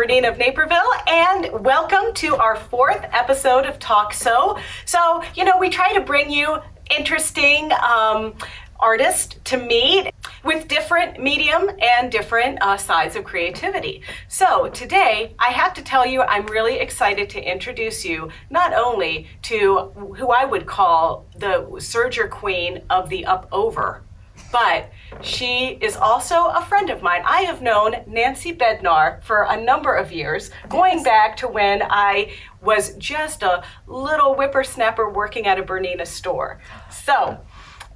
Bernina of Naperville, and welcome to our 4th episode of Talk Sew. So, we try to bring you interesting artists to meet with different medium and different sides of creativity. So today, I have to tell you, I'm really excited to introduce you not only to who I would call the Serger Queen of the up-over, but she is also a friend of mine. I have known Nancy Bednar for a number of years, going back to when I was just a little whippersnapper working at a Bernina store. So,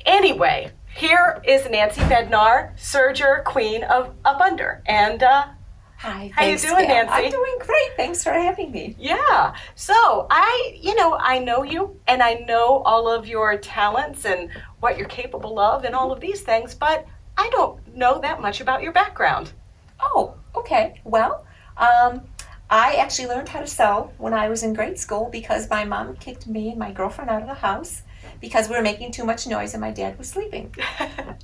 anyway, here is Nancy Bednar, Serger Queen of Up Under. And hi, how you doing, Nancy? I'm doing great. Thanks for having me. Yeah. So I know you, and I know all of your talents and what you're capable of and all of these things, but I don't know that much about your background. Oh, okay. Well, I actually learned how to sew when I was in grade school because my mom kicked me and my girlfriend out of the house because we were making too much noise and my dad was sleeping.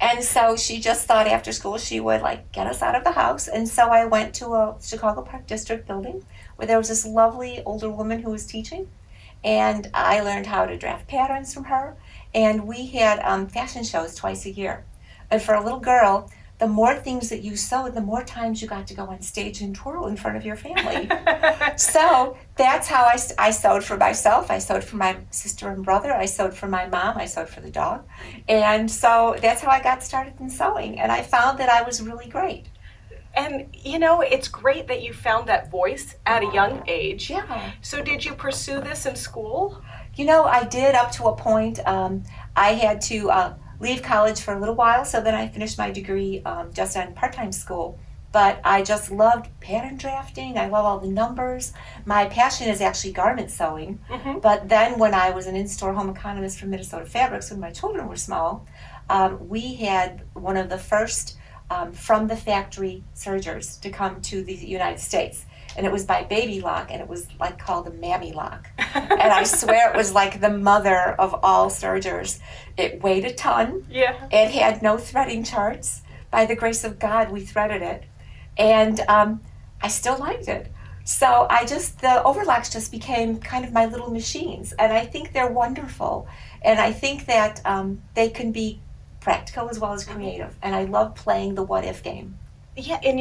And so she just thought after school she would get us out of the house. And so I went to a Chicago Park District building where there was this lovely older woman who was teaching. And I learned how to draft patterns from her. And we had fashion shows twice a year. And for a little girl, the more things that you sewed, the more times you got to go on stage and twirl in front of your family. So that's how I sewed for myself. I sewed for my sister and brother. I sewed for my mom. I sewed for the dog. And so that's how I got started in sewing. And I found that I was really great. And it's great that you found that voice at a young age. Yeah. So did you pursue this in school? I did up to a point. I had to leave college for a little while, so then I finished my degree just on part-time school. But I just loved pattern drafting. I love all the numbers. My passion is actually garment sewing. Mm-hmm. But then when I was an in-store home economist for Minnesota Fabrics, when my children were small, we had one of the first from the factory sergers to come to the United States. And it was by Baby Lock, and it was called the Mammy Lock. And I swear it was the mother of all sergers. It weighed a ton. Yeah. It had no threading charts. By the grace of God, we threaded it. And I still liked it. So the overlocks just became kind of my little machines. And I think they're wonderful. And I think that they can be practical as well as creative. And I love playing the what-if game. Yeah, and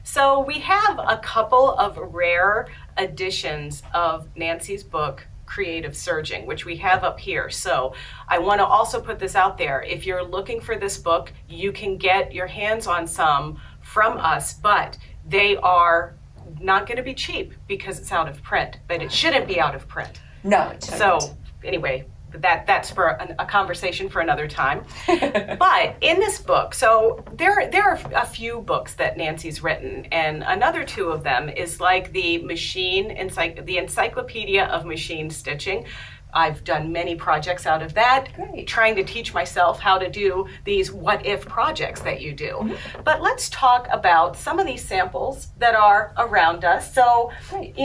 so we have a couple of rare editions of Nancy's book, Creative Serging, which we have up here. So I want to also put this out there. If you're looking for this book, you can get your hands on some from us, but they are not going to be cheap because it's out of print, but it shouldn't be out of print. No, it shouldn't. So anyway, that's for a conversation for another time. But in this book, so there are a few books that Nancy's written, and another 2 of them is the the Encyclopedia of Machine Stitching. I've done many projects out of that, Great. Trying to teach myself how to do these what-if projects that you do. Mm-hmm. But let's talk about some of these samples that are around us. So, Great.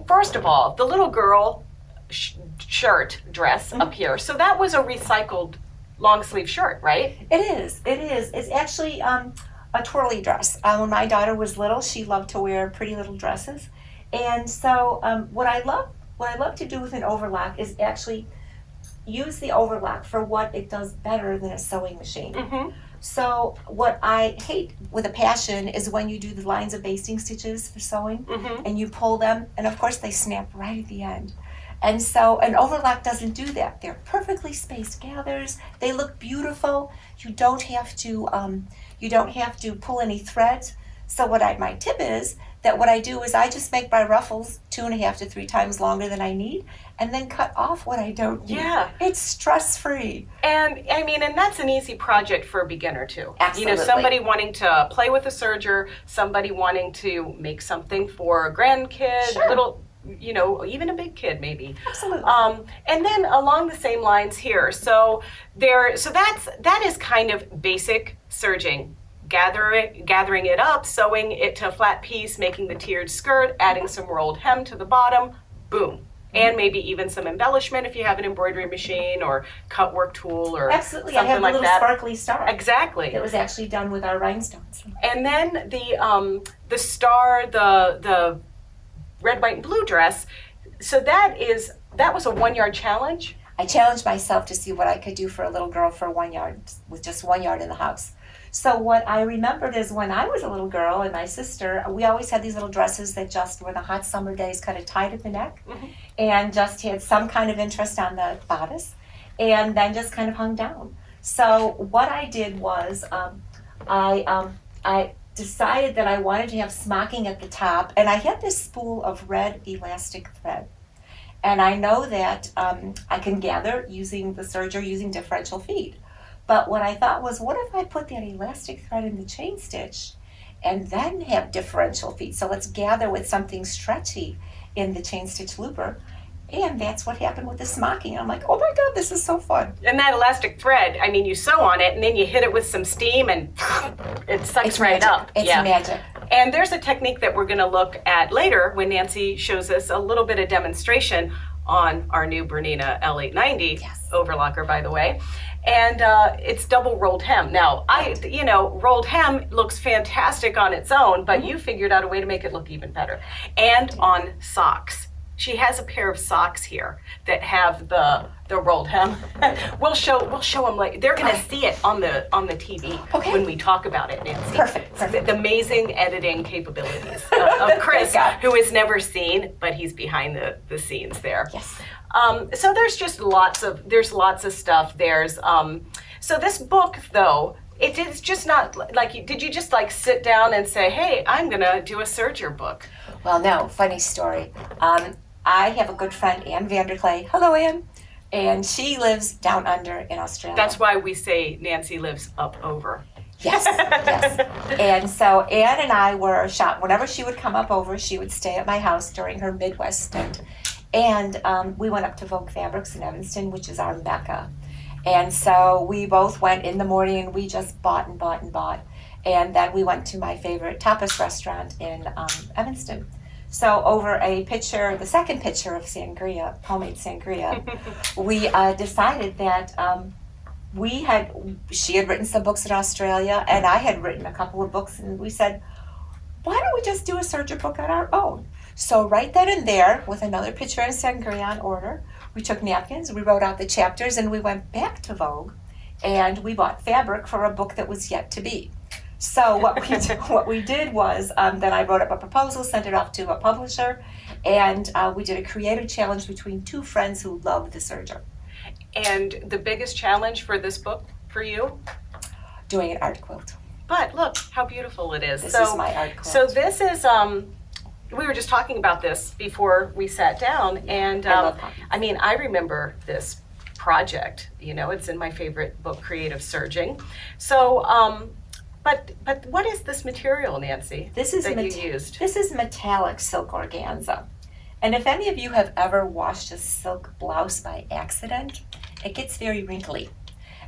First of all, the little girl shirt dress up here. So that was a recycled long sleeve shirt, right? It is. It's actually a twirly dress. When my daughter was little, she loved to wear pretty little dresses. And so what I love to do with an overlock is actually use the overlock for what it does better than a sewing machine. Mm-hmm. So what I hate with a passion is when you do the lines of basting stitches for sewing, mm-hmm. and you pull them, and of course they snap right at the end. And so an overlock doesn't do that. They're perfectly spaced gathers. They look beautiful. You don't have to pull any threads. So my tip is that what I do is I just make my ruffles 2.5 to 3 times longer than I need, and then cut off what I don't need. Yeah. It's stress-free. And and that's an easy project for a beginner too. Absolutely. Somebody wanting to play with a serger, somebody wanting to make something for a grandkid, Sure. little, even a big kid maybe. Absolutely. And then along the same lines here, so that is kind of basic serging. Gathering it up, sewing it to a flat piece, making the tiered skirt, adding some rolled hem to the bottom, boom. and maybe even some embellishment if you have an embroidery machine or cut work tool or Absolutely, I something have a like little that. sparkly star. Exactly. It was actually done with our rhinestones. And then the star, the red, white, and blue dress. So that was a 1 yard challenge. I challenged myself to see what I could do for a little girl for 1 yard, with just 1 yard in the house. So what I remembered is when I was a little girl and my sister, we always had these little dresses that just were the hot summer days kind of tied at the neck and just had some kind of interest on the bodice and then just kind of hung down. So what I did was I decided that I wanted to have smocking at the top, and I had this spool of red elastic thread. And I know that I can gather using the serger using differential feed. But what I thought was, what if I put that elastic thread in the chain stitch and then have differential feed? So let's gather with something stretchy in the chain stitch looper. And that's what happened with the smocking. I'm like, oh my God, this is so fun. And that elastic thread, I mean, you sew on it and then you hit it with some steam and it sucks It's right magic. up. It's magic. And there's a technique that we're going to look at later when Nancy shows us a little bit of demonstration on our new BERNINA L890 overlocker, by the way. And it's double rolled hem. Now, rolled hem looks fantastic on its own, but you figured out a way to make it look even better. And on socks. She has a pair of socks here that have the rolled hem. We'll show them later. They're going to see it on the TV when we talk about it, Nancy. Perfect. The amazing editing capabilities of Chris, who is never seen, but he's behind the scenes there. Yes. So there's just lots of stuff. There's so this book though. It is just not like, did you just like sit down and say, hey, I'm gonna do a Serger book? Well, no, funny story. I have a good friend, Ann Vanderclay. Hello, Ann. And she lives down under in Australia. That's why we say Nancy lives up over. Yes, yes. And so Ann and I were shot. Whenever she would come up over, she would stay at my house during her Midwest stint. And we went up to Vogue Fabrics in Evanston, which is our mecca. And so we both went in the morning and we just bought and bought and bought. And then we went to my favorite tapas restaurant in Evanston. So over the second pitcher of sangria, homemade sangria, we decided that she had written some books in Australia and I had written a couple of books, and we said, why don't we just do a Serger book on our own? So right then and there, with another pitcher and sangria on order, we took napkins, we wrote out the chapters, and we went back to Vogue and we bought fabric for a book that was yet to be. So what we did was then I wrote up a proposal, sent it off to a publisher, and we did a creative challenge between two friends who loved the Serger. And the biggest challenge for this book for you? Doing an art quilt. But look how beautiful it is. This is my art quilt. So this is, we were just talking about this before we sat down, and I remember this project. It's in my favorite book, Creative Serging. So, But what is this material, Nancy, that you used? This is metallic silk organza. And if any of you have ever washed a silk blouse by accident, it gets very wrinkly.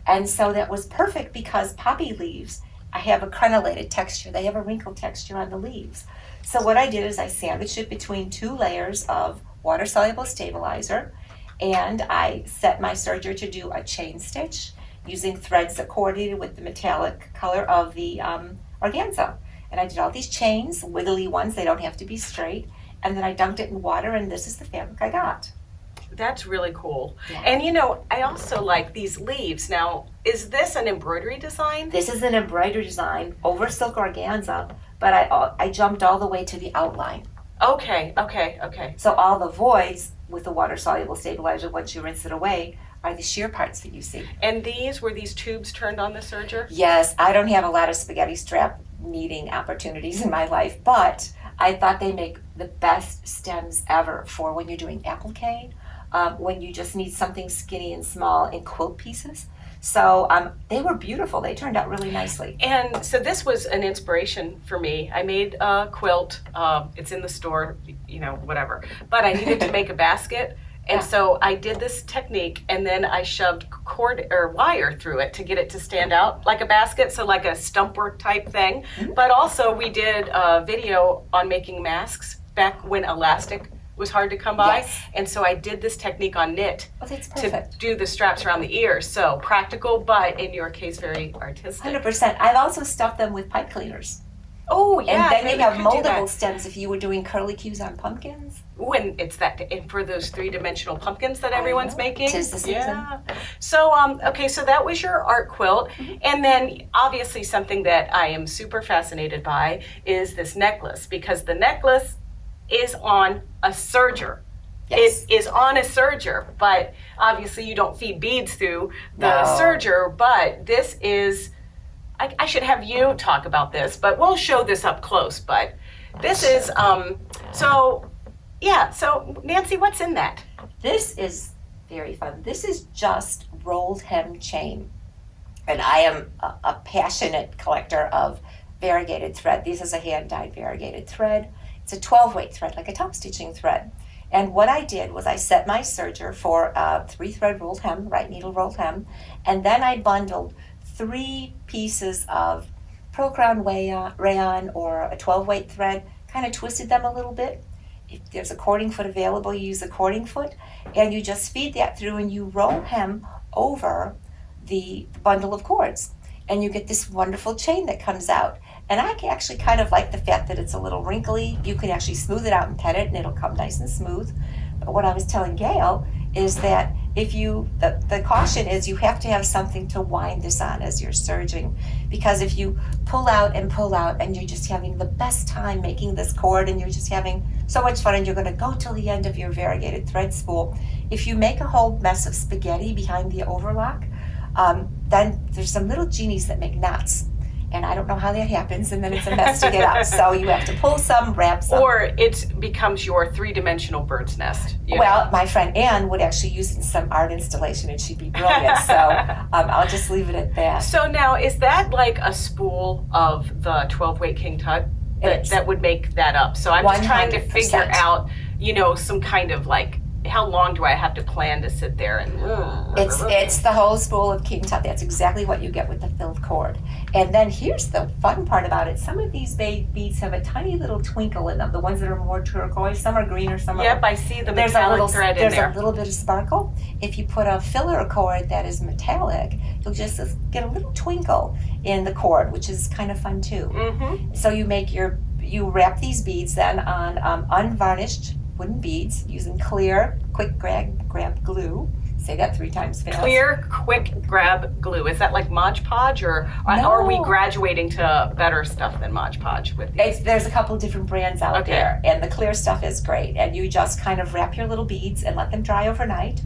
And so that was perfect because poppy leaves have a crenellated texture. They have a wrinkle texture on the leaves. So what I did is I sandwiched it between two layers of water-soluble stabilizer, and I set my serger to do a chain stitch using threads that coordinated with the metallic color of the organza. And I did all these chains, wiggly ones, they don't have to be straight, and then I dunked it in water, and this is the fabric I got. That's really cool. Yeah. And I also like these leaves. Now, is this an embroidery design? This is an embroidery design over silk organza, but I jumped all the way to the outline. Okay. So all the voids with the water-soluble stabilizer, once you rinse it away, are the sheer parts that you see. And were these tubes turned on the serger? Yes, I don't have a lot of spaghetti strap needing opportunities in my life, but I thought they make the best stems ever for when you're doing applique, when you just need something skinny and small in quilt pieces. So they were beautiful. They turned out really nicely. And so this was an inspiration for me. I made a quilt. It's in the store, whatever. But I needed to make a basket. And so I did this technique, and then I shoved cord or wire through it to get it to stand out like a basket, so like a stump work type thing. Mm-hmm. But also we did a video on making masks back when elastic was hard to come by. Yes. And so I did this technique on knit Oh, that's to perfect. do the straps around the ears. So practical, but in your case, very artistic. 100%. I've also stuffed them with pipe cleaners. Oh, yeah. And then maybe you have we could do that. moldable stems if you were doing curly cues on pumpkins. When it's that, and for those 3-dimensional pumpkins that everyone's know. making. 'Tis the season. Yeah. So, okay, so that was your art quilt. And then obviously something that I am super fascinated by is this necklace, because the necklace is on a serger. Yes. It is on a serger, but obviously you don't feed beads through the No. serger, but this is, I should have you talk about this, but we'll show this up close, but this is, so Nancy, what's in that? This is very fun. This is just rolled hem chain. And I am a passionate collector of variegated thread. This is a hand-dyed variegated thread. It's a 12-weight thread, like a top stitching thread. And what I did was I set my serger for a 3-thread rolled hem, right needle rolled hem, and then I bundled 3 pieces of Pearl Crown rayon or a 12-weight thread, kind of twisted them a little bit. If there's a cording foot available, you use a cording foot, and you just feed that through and you roll hem over the bundle of cords. And you get this wonderful chain that comes out. And I actually kind of like the fact that it's a little wrinkly. You can actually smooth it out and pet it and it'll come nice and smooth. But what I was telling Gayle is that if the caution is you have to have something to wind this on as you're serging, because if you pull out and you're just having the best time making this cord and you're just having so much fun and you're going to go till the end of your variegated thread spool, if you make a whole mess of spaghetti behind the overlock, then there's some little genies that make knots. And I don't know how that happens, and then it's a mess to get out. So you have to pull some, wrap some. Or it becomes your 3-dimensional bird's nest. Well, my friend Anne would actually use it in some art installation, and she'd be brilliant. So I'll just leave it at that. So now, is that like a spool of the 12-weight King Tut that would make that up? So I'm just trying to 100%. figure out, some kind of like, how long do I have to plan to sit there and? It's the whole spool of King Tut. That's exactly what you get with the filled cord. And then here's the fun part about it. Some of these beads have a tiny little twinkle in them. The ones that are more turquoise, some are greener, some are. Yep, I see the There's metallic thread in there. There's a little bit of sparkle. If you put a filler cord that is metallic, you'll just get a little twinkle in the cord, which is kind of fun too. Mm-hmm. So you wrap these beads then on unvarnished wooden beads using clear, quick grab glue. Say that 3 times fast. Clear, quick grab glue. Is that like Mod Podge, or are we graduating to better stuff than Mod Podge with these? There's a couple different brands out there, and the clear stuff is great. And you just kind of wrap your little beads and let them dry overnight.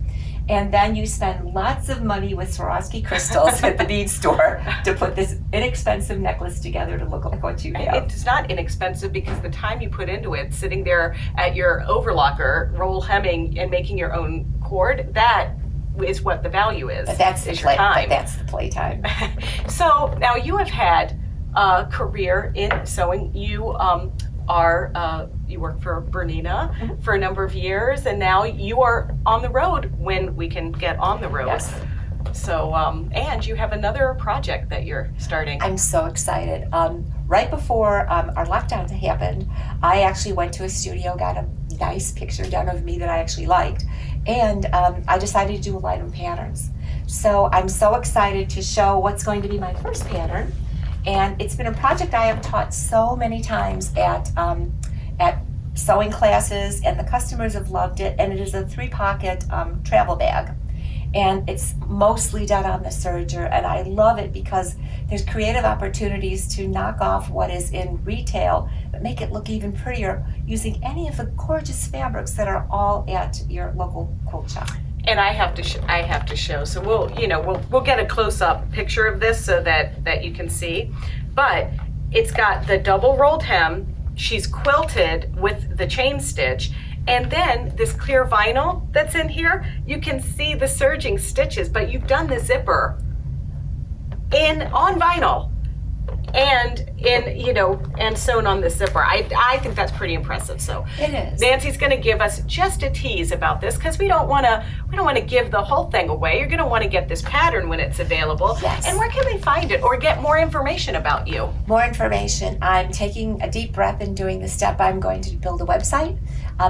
And then you spend lots of money with Swarovski crystals at the bead store to put this inexpensive necklace together to look like what you have. It's not inexpensive because the time you put into it, sitting there at your overlocker, roll hemming and making your own cord, that is what the value is. But that's the playtime. So now you have had a career in sewing. You work for Bernina for a number of years, and now you are on the road when we can get on the road. Yes. So, and you have another project that you're starting. I'm so excited. Right before our lockdown happened, I actually went to a studio, got a nice picture done of me that I actually liked, and I decided to do Alignum patterns. So I'm so excited to show what's going to be my first pattern. And it's been a project I have taught so many times at sewing classes, and the customers have loved it. And it is a 3-pocket travel bag. And it's mostly done on the serger, and I love it because there's creative opportunities to knock off what is in retail, but make it look even prettier using any of the gorgeous fabrics that are all at your local quilt shop. And I have to show. So we'll get a close-up picture of this so that you can see. But it's got the double rolled hem. She's quilted with the chain stitch. And then this clear vinyl that's in here, you can see the serging stitches, but you've done the zipper on vinyl and and sewn on the zipper. I think that's pretty impressive. So it is. Nancy's going to give us just a tease about this because we don't want to give the whole thing away. You're going to want to get this pattern when it's available. Yes. And where can we find it or get more information about you? More information. I'm taking a deep breath and doing the step. I'm going to build a website.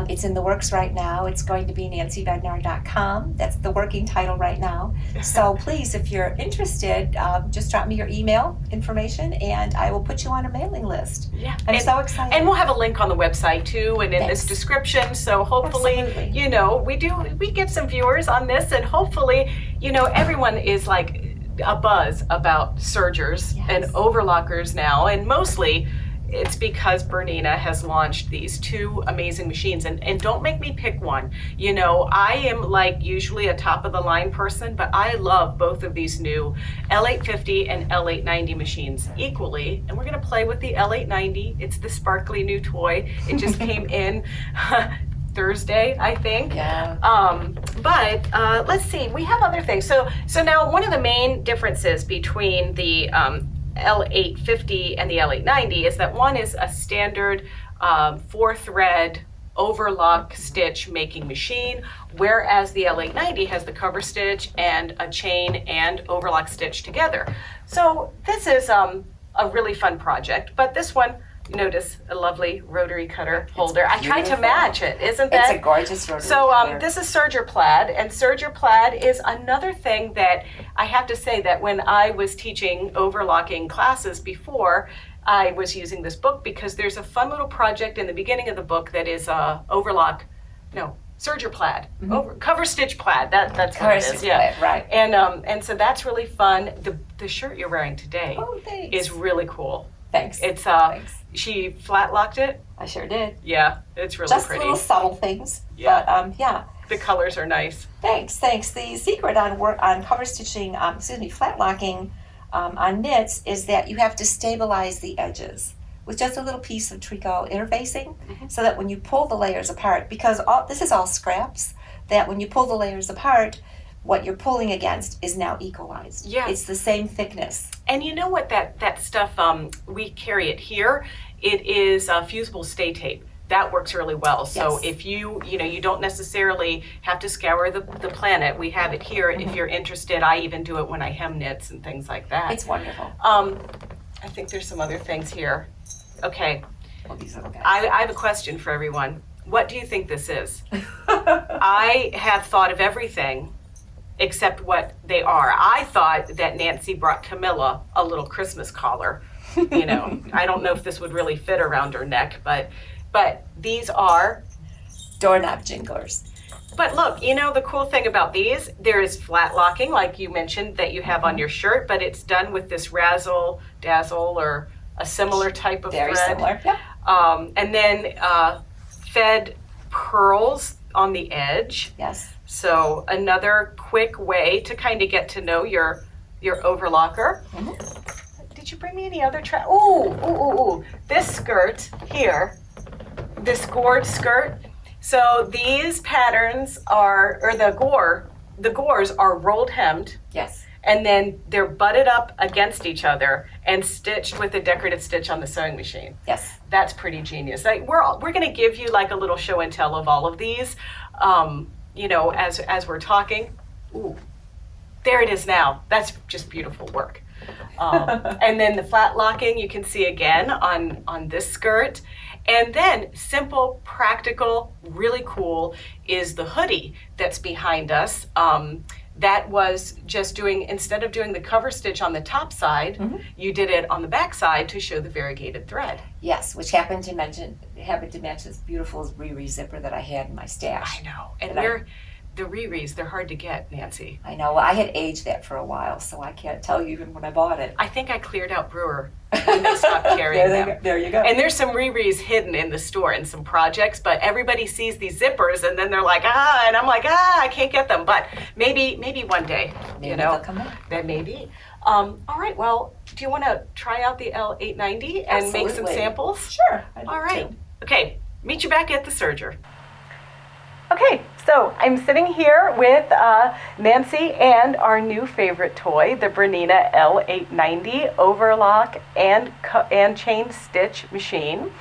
It's in the works right now. It's going to be nancybednar.com. That's the working title right now. So please, if you're interested, just drop me your email information and I will put you on a mailing list. Yeah. I'm so excited. And we'll have a link on the website too and in Thanks. this description. So hopefully, Absolutely. you know, we get some viewers on this and hopefully, you know, everyone is like a buzz about sergers Yes. and overlockers now. And mostly it's because Bernina has launched these two amazing machines. And don't make me pick one. You know, I am like usually a top of the line person, but I love both of these new L850 and L890 machines equally. And we're gonna play with the L890. It's the sparkly new toy. It just came in Thursday, I think. Yeah. But let's see, we have other things. So now one of the main differences between the L850 and the L890 is that one is a standard 4-thread overlock stitch making machine, whereas the L890 has the cover stitch and a chain and overlock stitch together. So this is a really fun project, but this one, you notice a lovely rotary cutter holder. I tried to beautiful. match it, isn't that? It's a gorgeous rotary So cutter. this is Serger plaid, and Serger plaid is another thing that I have to say that when I was teaching overlocking classes before, I was using this book because there's a fun little project in the beginning of the book that is Serger plaid, cover stitch plaid. That's what it is. Coverstitch Yeah, plaid, right. And so that's really fun. The shirt you're wearing today Oh, thanks. is really cool. Thanks. It's Thanks. she flat locked it. I sure did. Yeah, it's really Just pretty. little subtle things. Yeah. But yeah. The colors are nice. Thanks. The secret on cover stitching, flat locking on knits is that you have to stabilize the edges with just a little piece of treacle interfacing, so that when you pull the layers apart, because this is all scraps, that when you pull the layers apart, what you're pulling against is now equalized. Yeah. It's the same thickness. And you know what, that stuff, we carry it here. It is fusible stay tape. That works really well. So Yes. if you don't necessarily have to scour the planet, we have it here. If you're interested, I even do it when I hem knits and things like that. It's wonderful. I think there's some other things here. Okay, Oh, these little guys. I have a question for everyone. What do you think this is? I have thought of everything except what they are. I thought that Nancy brought Camilla a little Christmas collar. You know, I don't know if this would really fit around her neck, but these are. Doorknob jinglers. But look, you know, the cool thing about these, there is flat locking, like you mentioned, that you have on your shirt, but it's done with this razzle dazzle or a similar type of Very thread. similar. Yep. And then fed pearls on the edge. Yes. So another quick way to kind of get to know your overlocker. Did you bring me any other ooh. This skirt here, this gored skirt. So these patterns are, or the gores are rolled hemmed, Yes. and then they're butted up against each other and stitched with a decorative stitch on the sewing machine. Yes. That's pretty genius. Like we're going to give you like a little show and tell of all of these, you know, as we're talking. Ooh, there it is now. That's just beautiful work. And then the flat locking you can see again on this skirt. And then simple, practical, really cool is the hoodie that's behind us. That was just instead of doing the cover stitch on the top side, you did it on the back side to show the variegated thread. Yes, which happened to match this beautiful Riri zipper that I had in my stash. I know. And And the Riris, they're hard to get, Nancy. I know. Well, I had aged that for a while, so I can't tell you even when I bought it. I think I cleared out Brewer when they stopped carrying them. There you go. And there's some Riris hidden in the store in some projects, but everybody sees these zippers and then they're like, and I'm like, I can't get them. But maybe one day, Maybe you know, they'll come back. that may be. All right, well, do you want to try out the L890 and make some Absolutely. samples? Sure. I'd All love right. to. Okay, meet you back at the Serger. Okay, so I'm sitting here with Nancy and our new favorite toy, the BERNINA L890 overlock and chain stitch machine.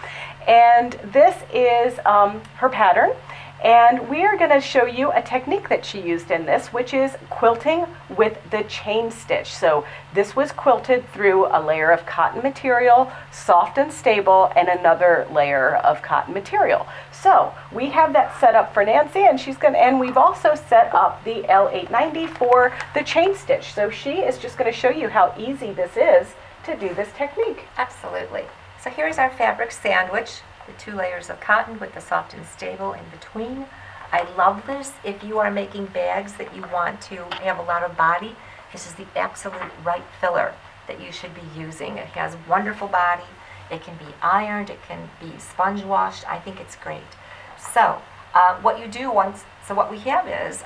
And this is her pattern. And we are going to show you a technique that she used in this, which is quilting with the chain stitch. So this was quilted through a layer of cotton material, soft and stable, and another layer of cotton material. So we have that set up for Nancy, and we've also set up the L890 for the chain stitch. So she is just going to show you how easy this is to do this technique. Absolutely. So here's our fabric sandwich, the 2 layers of cotton with the soft and stable in between. I love this. If you are making bags that you want to have a lot of body, this is the absolute right filler that you should be using. It has wonderful body. It can be ironed. It can be sponge washed. I think it's great. So what you do what we have is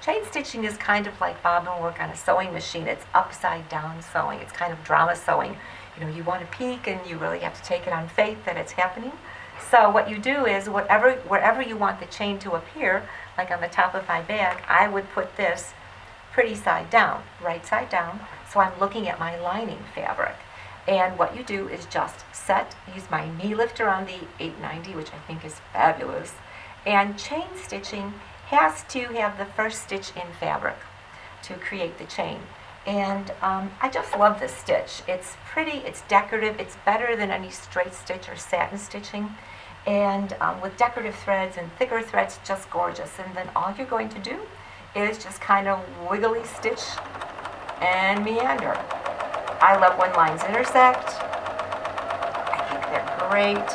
chain stitching is kind of like bobbin work on a sewing machine. It's upside down sewing. It's kind of drama sewing. You know, you want to peek and you really have to take it on faith that it's happening. So what you do is wherever you want the chain to appear, like on the top of my bag, I would put this pretty side down, right side down, so I'm looking at my lining fabric. And what you do is just use my knee lifter on the 890, which I think is fabulous. And chain stitching has to have the first stitch in fabric to create the chain. And I just love this stitch. It's pretty, it's decorative, it's better than any straight stitch or satin stitching. And with decorative threads and thicker threads, just gorgeous. And then all you're going to do is just kind of wiggly stitch and meander. I love when lines intersect. I think they're great.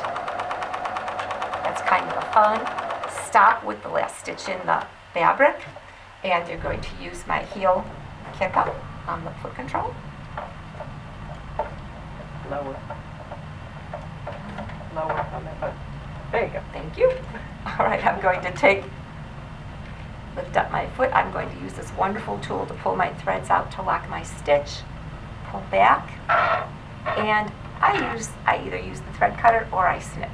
That's kind of fun. Stop with the last stitch in the fabric, and you're going to use my heel kick up on the foot control. Lower on that foot. There you go. Thank you. All right, I'm going to lift up my foot. I'm going to use this wonderful tool to pull my threads out to lock my stitch. Pull back, and I either use the thread cutter or I snip.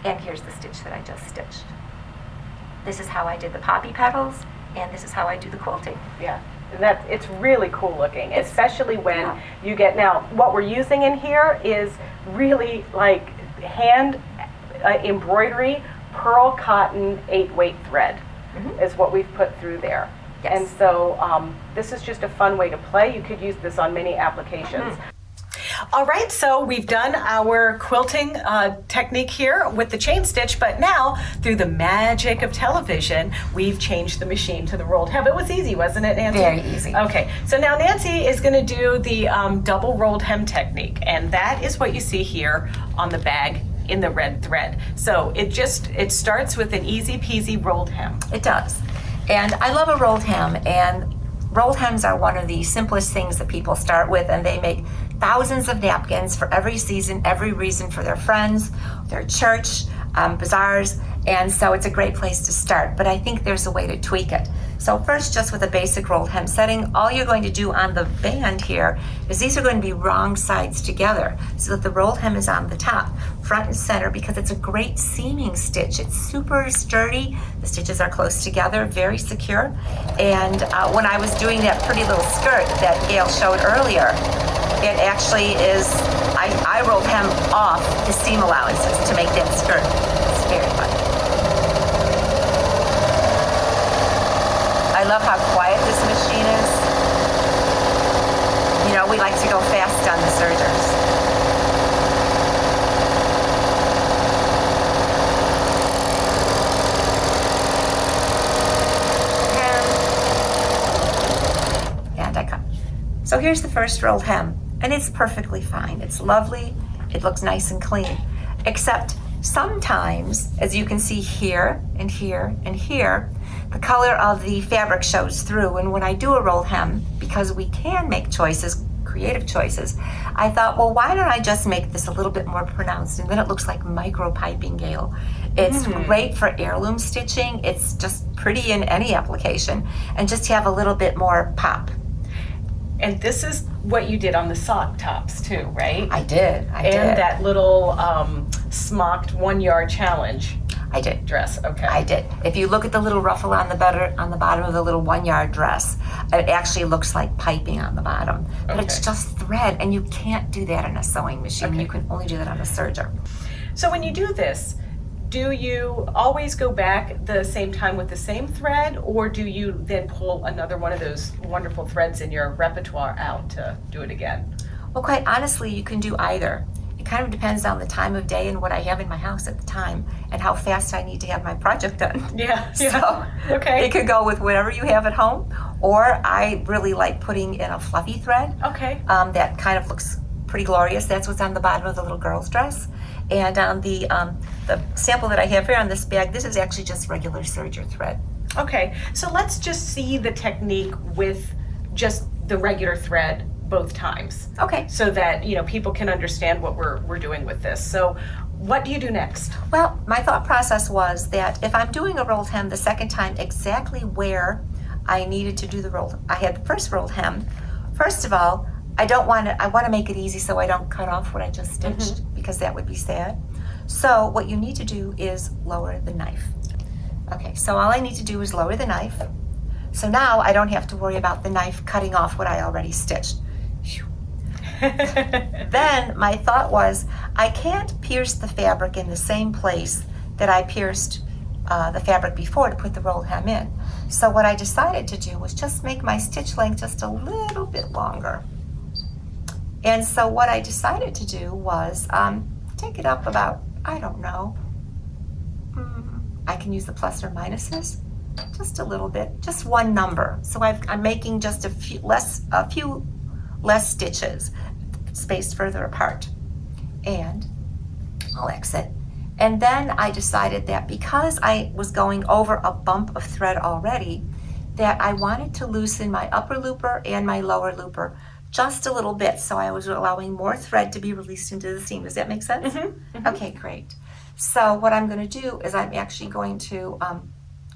And here's the stitch that I just stitched. This is how I did the poppy petals, and this is how I do the quilting. Yeah, it's really cool looking, especially when you get, now what we're using in here is really like hand embroidery pearl cotton 8-weight thread is what we've put through there. Yes. And so this is just a fun way to play. You could use this on many applications. All right, so we've done our quilting technique here with the chain stitch, but now through the magic of television, we've changed the machine to the rolled hem. It was easy, wasn't it, Nancy? Very easy. Okay, so now Nancy is going to do the double rolled hem technique, and that is what you see here on the bag in the red thread. So it starts with an easy peasy rolled hem. It does. And I love a rolled hem, and rolled hems are one of the simplest things that people start with, and they make thousands of napkins for every season, every reason, for their friends, their church, bazaars, and so it's a great place to start. But I think there's a way to tweak it. So first, just with a basic rolled hem setting, all you're going to do on the band here is these are going to be wrong sides together so that the rolled hem is on the top, front and center, because it's a great seaming stitch. It's super sturdy. The stitches are close together, very secure. And when I was doing that pretty little skirt that Gayle showed earlier, it actually is, I rolled hem off the seam allowances to make that skirt. It's very fun. I love how quiet this machine is. You know, we like to go fast on the Sergers. And I cut. So here's the first rolled hem, and it's perfectly fine. It's lovely. It looks nice and clean, except sometimes, as you can see here and here and here, the color of the fabric shows through. And when I do a rolled hem, because we can make choices, creative choices, I thought, well, why don't I just make this a little bit more pronounced, and then it looks like micro piping, Gayle. It's great for heirloom stitching. It's just pretty in any application, and just have a little bit more pop. And this is what you did on the sock tops too, right? I did. And that little smocked 1 yard challenge. I did. Dress, okay. I did. If you look at the little ruffle on the bottom of the little 1 yard dress, it actually looks like piping on the bottom. But it's just thread, and you can't do that in a sewing machine. You can only do that on a serger. So when you do this, do you always go back the same time with the same thread, or do you then pull another one of those wonderful threads in your repertoire out to do it again? Well, quite honestly, you can do either. It kind of depends on the time of day and what I have in my house at the time and how fast I need to have my project done. Yeah. So Okay. it could go with whatever you have at home, or I really like putting in a fluffy thread. Okay. That kind of looks pretty glorious. That's what's on the bottom of the little girl's dress. And on the sample that I have here on this bag, this is actually just regular serger thread. Okay, so let's just see the technique with just the regular thread both times. Okay. So that, people can understand what we're doing with this. So what do you do next? Well, my thought process was that if I'm doing a rolled hem the second time exactly where I needed to do the rolled, I had the first rolled hem. First of all, I want to make it easy so I don't cut off what I just stitched, because that would be sad. So what you need to do is lower the knife. Okay, so all I need to do is lower the knife. So now I don't have to worry about the knife cutting off what I already stitched. Then my thought was, I can't pierce the fabric in the same place that I pierced the fabric before to put the rolled hem in. So what I decided to do was just make my stitch length just a little bit longer. And so what I decided to do was take it up about, I don't know, I can use the plus or minuses, just a little bit, just one number. So I'm making just a few less stitches, spaced further apart. And I'll exit. And then I decided that because I was going over a bump of thread already, that I wanted to loosen my upper looper and my lower looper just a little bit, so I was allowing more thread to be released into the seam. Does that make sense? Okay, great. So what I'm going to do is I'm actually going to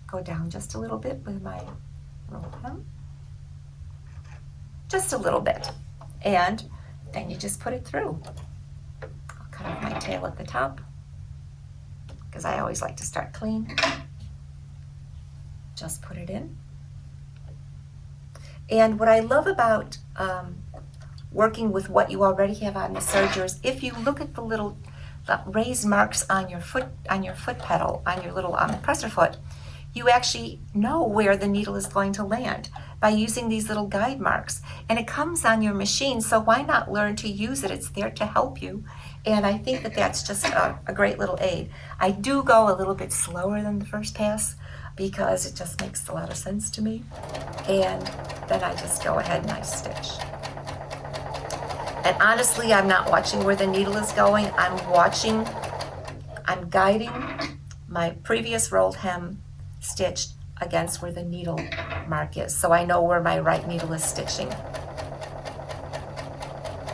go down just a little bit with my roll hem. Just a little bit. And then you just put it through. I'll cut off my tail at the top, because I always like to start clean. Just put it in. And what I love about working with what you already have on the sergers, if you look at the little raised marks on your foot pedal, on your little presser foot, you actually know where the needle is going to land by using these little guide marks. And it comes on your machine, so why not learn to use it? It's there to help you. And I think that that's just a great little aid. I do go a little bit slower than the first pass, because it just makes a lot of sense to me. And then I just go ahead and I stitch. And honestly, I'm not watching where the needle is going. I'm guiding my previous rolled hem stitched against where the needle mark is, so I know where my right needle is stitching.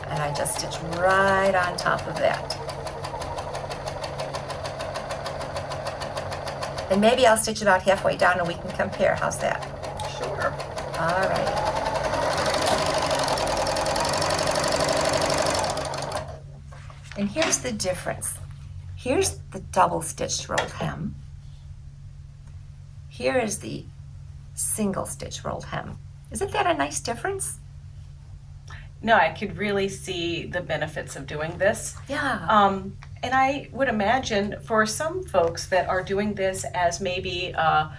And I just stitch right on top of that. And maybe I'll stitch about halfway down and we can compare. How's that? Sure. All right. And here's the difference. Here's the double stitched rolled hem. Here is the single stitch rolled hem. Isn't that a nice difference? No, I could really see the benefits of doing this. Yeah. And I would imagine for some folks that are doing this as maybe a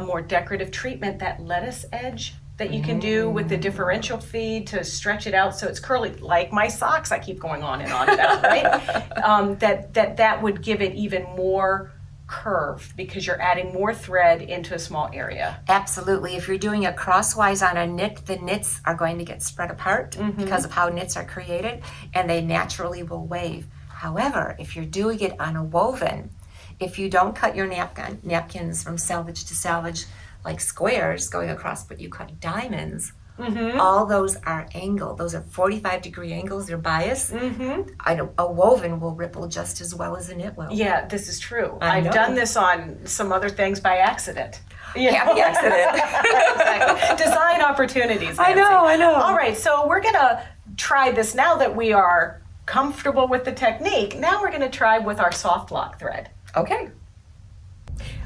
more decorative treatment, that lettuce edge that you can do with the differential feed to stretch it out so it's curly, like my socks I keep going on and on about, right? That would give it even more curve, because you're adding more thread into a small area. Absolutely. If you're doing it crosswise on a knit, the knits are going to get spread apart because of how knits are created, and they naturally will wave. However, if you're doing it on a woven, if you don't cut your napkins from selvage to selvage like squares going across, but you cut diamonds, all those are angled. Those are 45-degree angles. They're biased. A woven will ripple just as well as a knit will. Yeah, this is true. I've done this on some other things by accident. Happy accident. Exactly. Design opportunities, Nancy. I know. All right, so we're gonna try this now that we are comfortable with the technique. Now we're gonna try with our soft lock thread. Okay.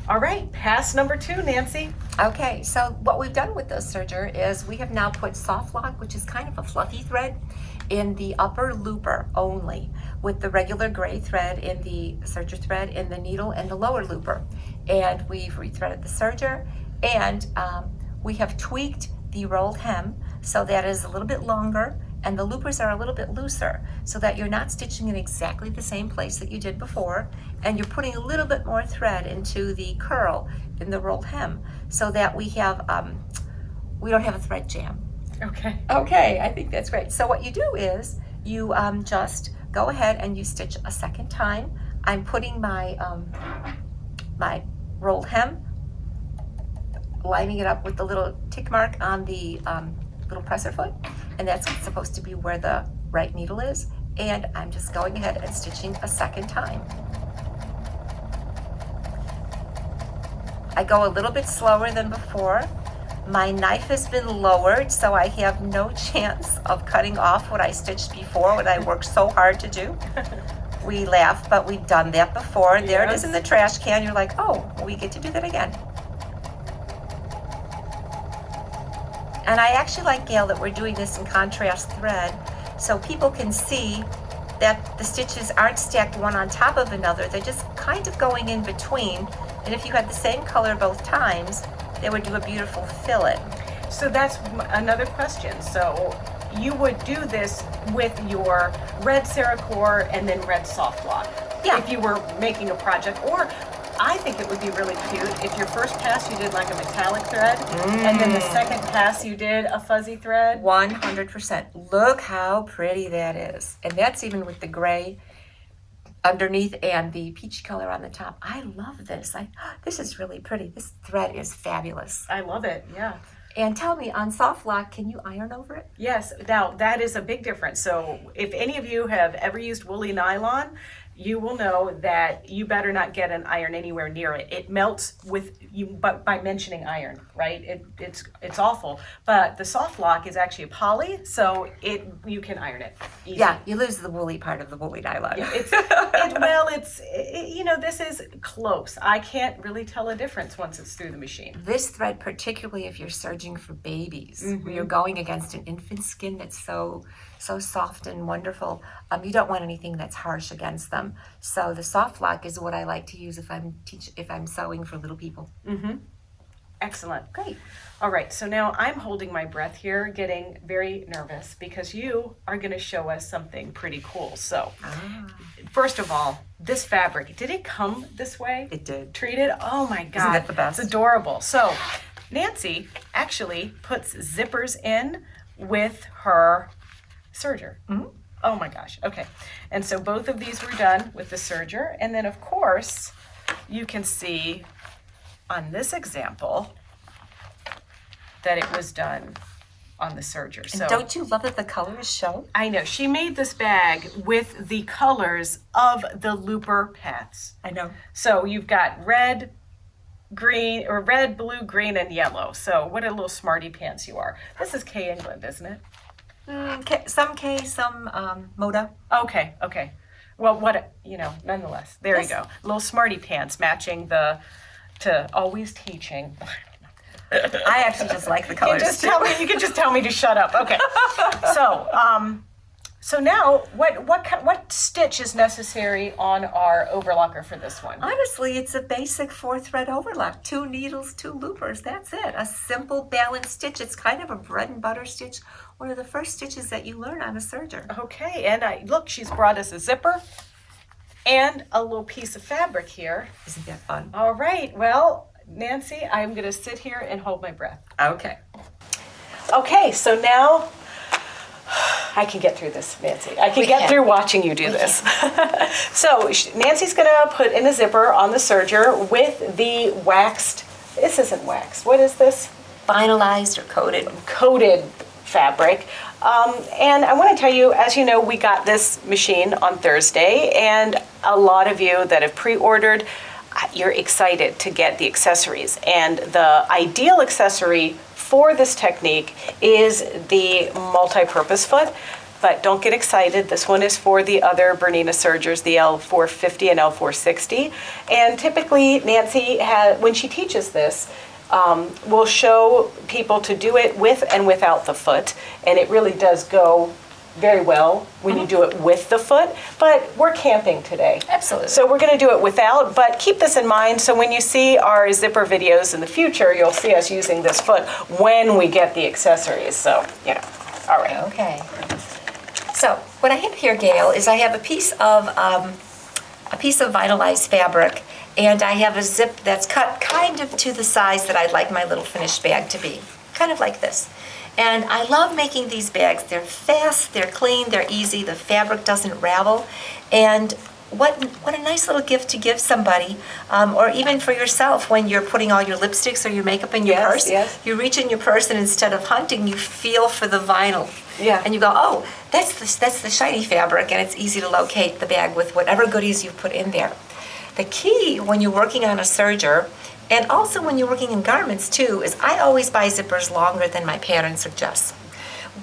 All right, pass number 2, Nancy. Okay, so what we've done with this serger is we have now put soft lock, which is kind of a fluffy thread, in the upper looper only. with the regular gray thread in the serger thread in the needle and the lower looper. And we've rethreaded the serger, and we have tweaked the rolled hem so that it is a little bit longer and the loopers are a little bit looser, so that you're not stitching in exactly the same place that you did before, and you're putting a little bit more thread into the curl in the rolled hem so that we have we don't have a thread jam. Okay, I think that's great. So what you do is you just go ahead and you stitch a second time. I'm putting my my rolled hem, lining it up with the little tick mark on the little presser foot, and that's supposed to be where the right needle is. And I'm just going ahead and stitching a second time. I go a little bit slower than before. My knife has been lowered, so I have no chance of cutting off what I stitched before, what I worked so hard to do. We laugh, but we've done that before. And there it is in the trash can. You're like, oh, we get to do that again. And I actually like, Gayle, that we're doing this in contrast thread so people can see that the stitches aren't stacked one on top of another. They're just kind of going in between. And if you had the same color both times, they would do a beautiful fill-in. So that's another question. So you would do this with your red Serger and then red soft lock. Yeah. If you were making a project, or I think it would be really cute if your first pass you did like a metallic thread, and then the second pass you did a fuzzy thread. 100%. Look how pretty that is. And that's even with the gray underneath and the peachy color on the top. I love this. This is really pretty. This thread is fabulous. I love it, yeah. And tell me, on soft lock, can you iron over it? Yes, now that is a big difference. So if any of you have ever used woolly nylon, you will know that you better not get an iron anywhere near it. It melts with you, but by mentioning iron, right? It's awful. But the soft lock is actually a poly, so you can iron it easy. Yeah, you lose the woolly part of the woolly nylon. Yeah, this is close. I can't really tell a difference once it's through the machine. This thread, particularly if you're serging for babies, where you're going against an infant skin that's so soft and wonderful, you don't want anything that's harsh against them. So the soft lock is what I like to use if I'm sewing for little people. Excellent. Great. All right, so now I'm holding my breath here, getting very nervous because you are going to show us something pretty cool. So, first of all, this fabric, did it come this way? It did. Treated? Oh my God. Isn't that the best? It's adorable. So, Nancy actually puts zippers in with her serger. Oh my gosh. Okay. And so both of these were done with the serger. And then, of course, you can see on this example that it was done on the serger. And so don't you love that the colors show? I know. She made this bag with the colors of the looper paths. I know. So you've got red, green, or red, blue, green, and yellow. So what a little smarty pants you are. This is K England, isn't it? Some K, some Moda. Okay. Well, nonetheless, there you go. Little smarty pants matching to always teaching. I actually just like the colors. You can just tell me to shut up. Okay. So now, what stitch is necessary on our overlocker for this one? Honestly, it's a basic 4-thread overlock. 2 needles, 2 loopers. That's it. A simple balanced stitch. It's kind of a bread and butter stitch. One of the first stitches that you learn on a serger. Okay, and look, she's brought us a zipper and a little piece of fabric here. Isn't that fun? All right. Well, Nancy, I'm going to sit here and hold my breath. Okay. Okay, so now I can get through this, Nancy. I can get through watching you do this. So Nancy's going to put in a zipper on the serger with the waxed, this isn't waxed, what is this? Finalized or coated. Coated fabric. And I want to tell you, as you know, we got this machine on Thursday, and a lot of you that have pre-ordered, you're excited to get the accessories. And the ideal accessory for this technique is the multi-purpose foot, but don't get excited. This one is for the other Bernina sergers, the L450 and L460. And typically, Nancy, when she teaches this, will show people to do it with and without the foot, and it really does go very well when you do it with the foot, but we're camping today. Absolutely. So we're going to do it without, but keep this in mind. So when you see our zipper videos in the future, you'll see us using this foot when we get the accessories. So, you know, all right. Okay. So what I have here, Gayle, is I have a piece of vinylized fabric, and I have a zip that's cut kind of to the size that I'd like my little finished bag to be, kind of like this. And I love making these bags. They're fast, they're clean, they're easy, the fabric doesn't ravel. And what a nice little gift to give somebody, or even for yourself when you're putting all your lipsticks or your makeup in your purse. Yes. You reach in your purse, and instead of hunting, you feel for the vinyl. Yeah. And you go, oh, that's the shiny fabric, and it's easy to locate the bag with whatever goodies you put in there. The key when you're working on a serger, and also when you're working in garments too, is I always buy zippers longer than my pattern suggests.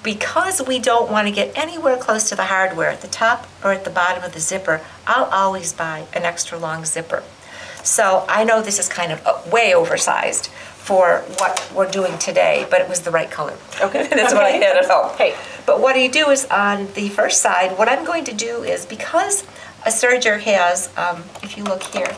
Because we don't want to get anywhere close to the hardware at the top or at the bottom of the zipper, I'll always buy an extra long zipper. So I know this is kind of way oversized for what we're doing today, but it was the right color. Okay. That's what I had at home. Hey. But what you do is on the first side, what I'm going to do is, because a serger has, if you look here,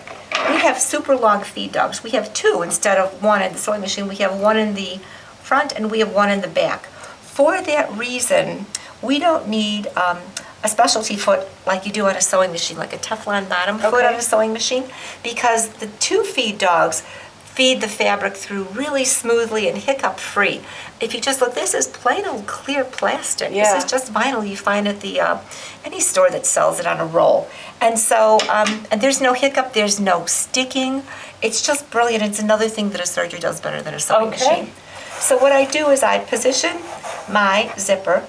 we have super long feed dogs. We have two instead of one in the sewing machine. We have one in the front and we have one in the back. For that reason, we don't need a specialty foot like you do on a sewing machine, like a Teflon bottom foot on a sewing machine, because the two feed dogs feed the fabric through really smoothly and hiccup free. If you just look, this is plain old clear plastic. Yeah. This is just vinyl you find at the any store that sells it on a roll. And so, and there's no hiccup, there's no sticking. It's just brilliant. It's another thing that a serger does better than a sewing machine. So what I do is I position my zipper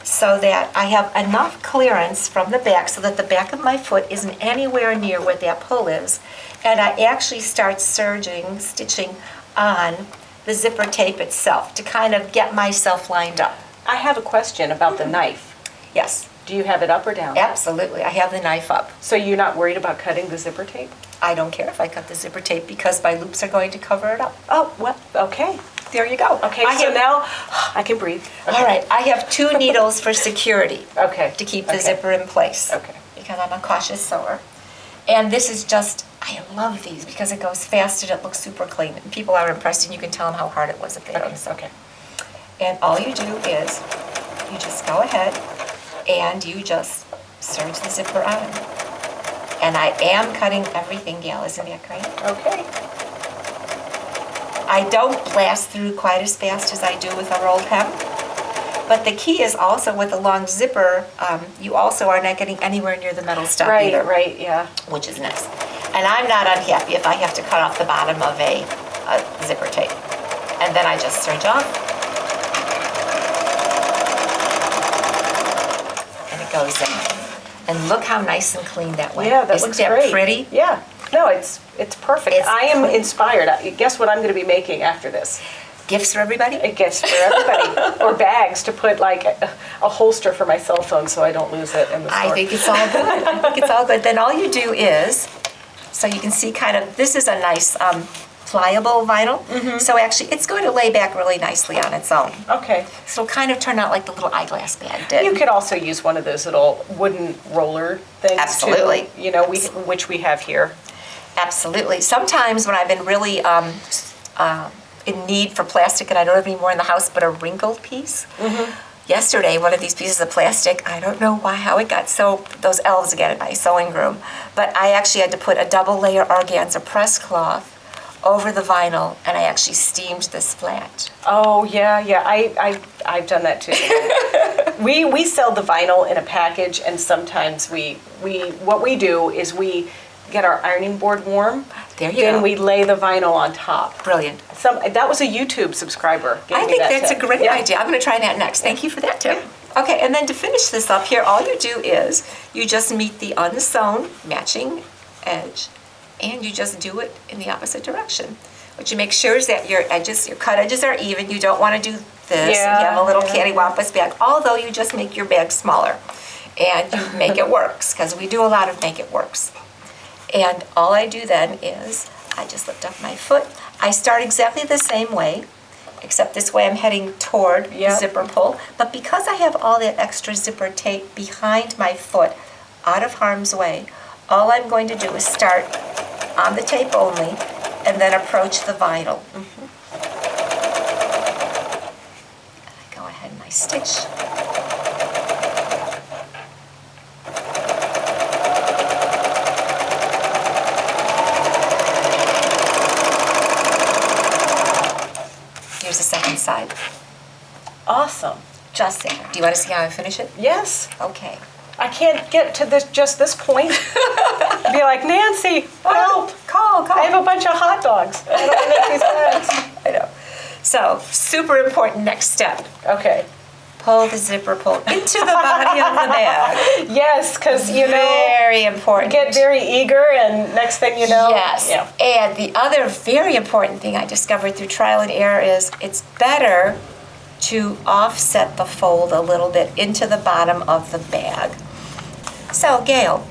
so that I have enough clearance from the back so that the back of my foot isn't anywhere near where that pull is. And I actually start stitching on the zipper tape itself to kind of get myself lined up. I have a question about the knife. Yes. Do you have it up or down? Absolutely. I have the knife up. So you're not worried about cutting the zipper tape? I don't care if I cut the zipper tape because my loops are going to cover it up. Oh, well, okay. There you go. Okay, so now I can breathe. Okay. All right. I have 2 needles for security. Okay. To keep the zipper in place. Okay. Because I'm a cautious sewer. And this is just, I love these because it goes fast and it looks super clean. And people are impressed, and you can tell them how hard it was if they don't sew. Okay. And all you do is you just go ahead and you just serge the zipper on. And I am cutting everything, Gayle, isn't that great? Okay. I don't blast through quite as fast as I do with a rolled hem. But the key is also with a long zipper, you also are not getting anywhere near the metal stuff either. Right, yeah. Which is nice. And I'm not unhappy if I have to cut off the bottom of a zipper tape. And then I just serge off. And it goes in. And look how nice and clean that went. Yeah, that Isn't looks that great. pretty? Yeah. No, it's perfect. It's I am clean. inspired. Guess what I'm going to be making after this? Gifts for everybody? A gift for everybody. Or bags to put like a holster for my cell phone so I don't lose it in the store. I think it's all good. I think it's all good. Then all you do is, so you can see kind of, this is a nice pliable vinyl. Mm-hmm. So actually it's going to lay back really nicely on its own. Okay. So it'll kind of turn out like the little eyeglass bag did. You could also use one of those little wooden roller things. Absolutely. Too, you know, which we have here. Absolutely. Sometimes when I've been really in need for plastic and I don't have any more in the house but a wrinkled piece. Mm-hmm. Yesterday, one of these pieces of plastic, I don't know how it got those elves again in my sewing room, but I actually had to put a double layer organza press cloth over the vinyl, and I actually steamed this flat. Oh yeah. I've done that too. we sell the vinyl in a package, and sometimes what we do is we get our ironing board warm. There you go. Then we lay the vinyl on top. Brilliant. That was a YouTube subscriber. I think that's tip. a great idea. I'm going to try that next. Thank you for that tip. Okay, and then to finish this up here, all you do is you just meet the unsewn matching edge, and you just do it in the opposite direction. What you make sure is that your cut edges are even. You don't want to do this. Yeah, you have a little cattywampus bag, although you just make your bag smaller, and you make it works, because we do a lot of make it works. And all I do then is I just lift up my foot. I start exactly the same way, except this way I'm heading toward the Yep. zipper pull. But because I have all that extra zipper tape behind my foot, out of harm's way, all I'm going to do is start on the tape only and then approach the vinyl. I go ahead and I stitch. Here's the second side. Awesome. Just there. Do you want to see how I finish it? Yes. Okay. I can't get to this point. Be like, Nancy, help. Call. I have a bunch of hot dogs. I don't want to make these bags. I know. So, super important next step. Okay. Pull the zipper pull into the body of the bag. Yes, because, you know, Very important. get very eager, and next thing you know. Yes. Yeah. And the other very important thing I discovered through trial and error is it's better to offset the fold a little bit into the bottom of the bag. So, Gayle,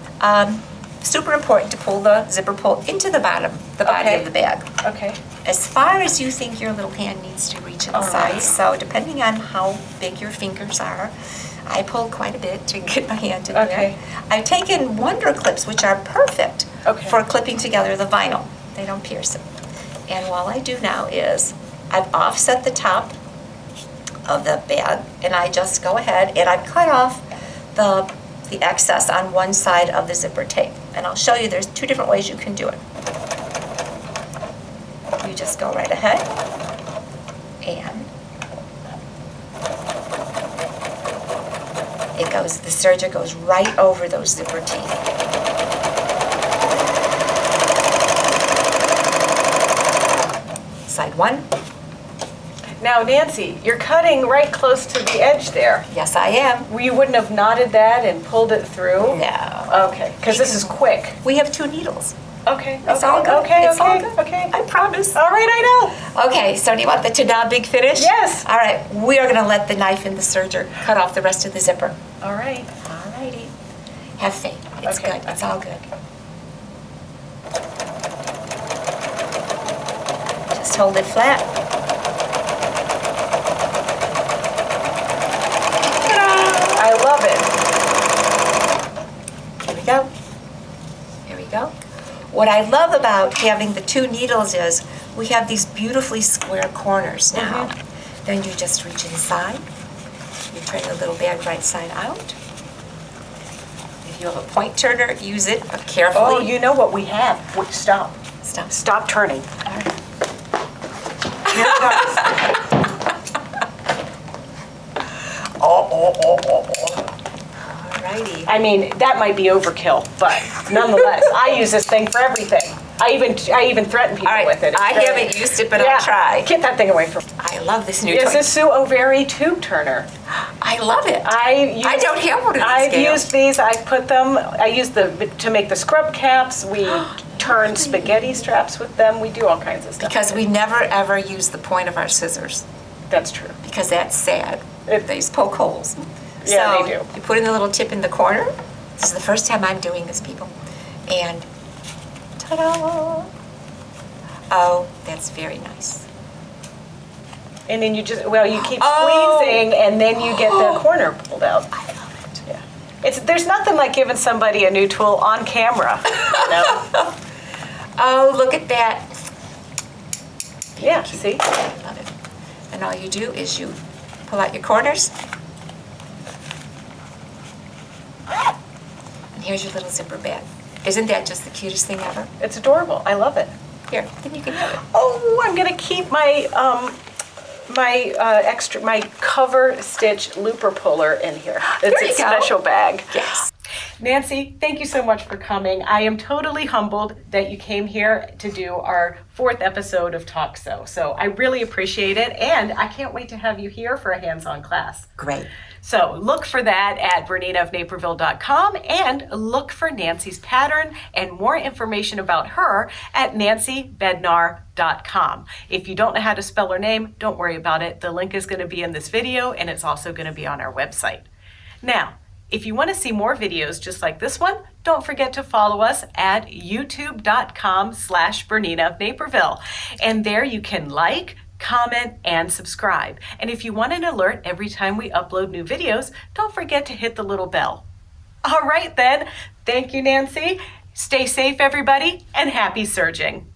super important to pull the zipper pull into the body Okay. of the bag. Okay. As far as you think your little hand needs to reach inside. right. So depending on how big your fingers are, I pulled quite a bit to get my hand in Okay. there. I've taken Wonder Clips, which are perfect Okay. for clipping together the vinyl. They don't pierce it. And all I do now is I've offset the top of the bag, and I just go ahead and I've cut off the excess on one side of the zipper tape. And I'll show you there's two different ways you can do it. You just go right ahead and the serger goes right over those zipper teeth. Side one. Now, Nancy, you're cutting right close to the edge there. Yes, I am. You wouldn't have knotted that and pulled it through? No. Okay, because this is quick. We have 2 needles. Okay. It's okay, all good. Okay. It's all Okay. good. Okay. I promise. All right, I know. Okay, so do you want the ta-da big finish? Yes. All right, we are going to let the knife in the serger cut off the rest of the zipper. All right. All righty. Have faith. It's Okay, good. It's all good. Just hold it flat. I love it. Here we go. Here we go. What I love about having the 2 needles is we have these beautifully square corners now. Then you just reach inside. You turn the little bag right side out. If you have a point turner, use it, but carefully. Oh, you know what we have. Wait, stop. Stop. Stop turning. All right. Here it goes. Alrighty. I mean, that might be overkill, but nonetheless, I use this thing for everything. I even threaten people All right. with it. It's I great. haven't used it, but Yeah. I'll try. Get that thing away from me. I love this new It's toy. a Sue O'Very tube turner. I love it. I don't have one of these, I've Gayle. used these. I put them. I use to make the scrub caps. We turn spaghetti straps with them. We do all kinds of stuff. Because we never ever use the point of our scissors. That's true. Because that's sad. They poke holes. Yeah, so they do. You put in the little tip in the corner. This is the first time I'm doing this, people. And ta-da! Oh, that's very nice. And then you keep Oh. squeezing, and then you get the corner pulled out. I love it. Yeah. There's nothing like giving somebody a new tool on camera. You know? Oh, look at that. Yeah. See. I love it. And all you do is you pull out your corners. And here's your little zipper bag. Isn't that just the cutest thing ever? It's adorable. I love it. Here, then you can have it. Oh, I'm gonna keep my my cover stitch looper puller in here. It's There a you go. special bag. Yes. Nancy, thank you so much for coming. I am totally humbled that you came here to do our 4th episode of Talk Sew. So I really appreciate it, and I can't wait to have you here for a hands-on class. Great. So look for that at BERNINAofNaperville.com, and look for Nancy's pattern and more information about her at NancyBednar.com. If you don't know how to spell her name, don't worry about it. The link is going to be in this video, and it's also going to be on our website. Now, if you want to see more videos just like this one, don't forget to follow us at youtube.com/BERNINA of Naperville. And there you can like, comment, and subscribe. And if you want an alert every time we upload new videos, don't forget to hit the little bell. All right then, thank you, Nancy. Stay safe, everybody, and happy serging.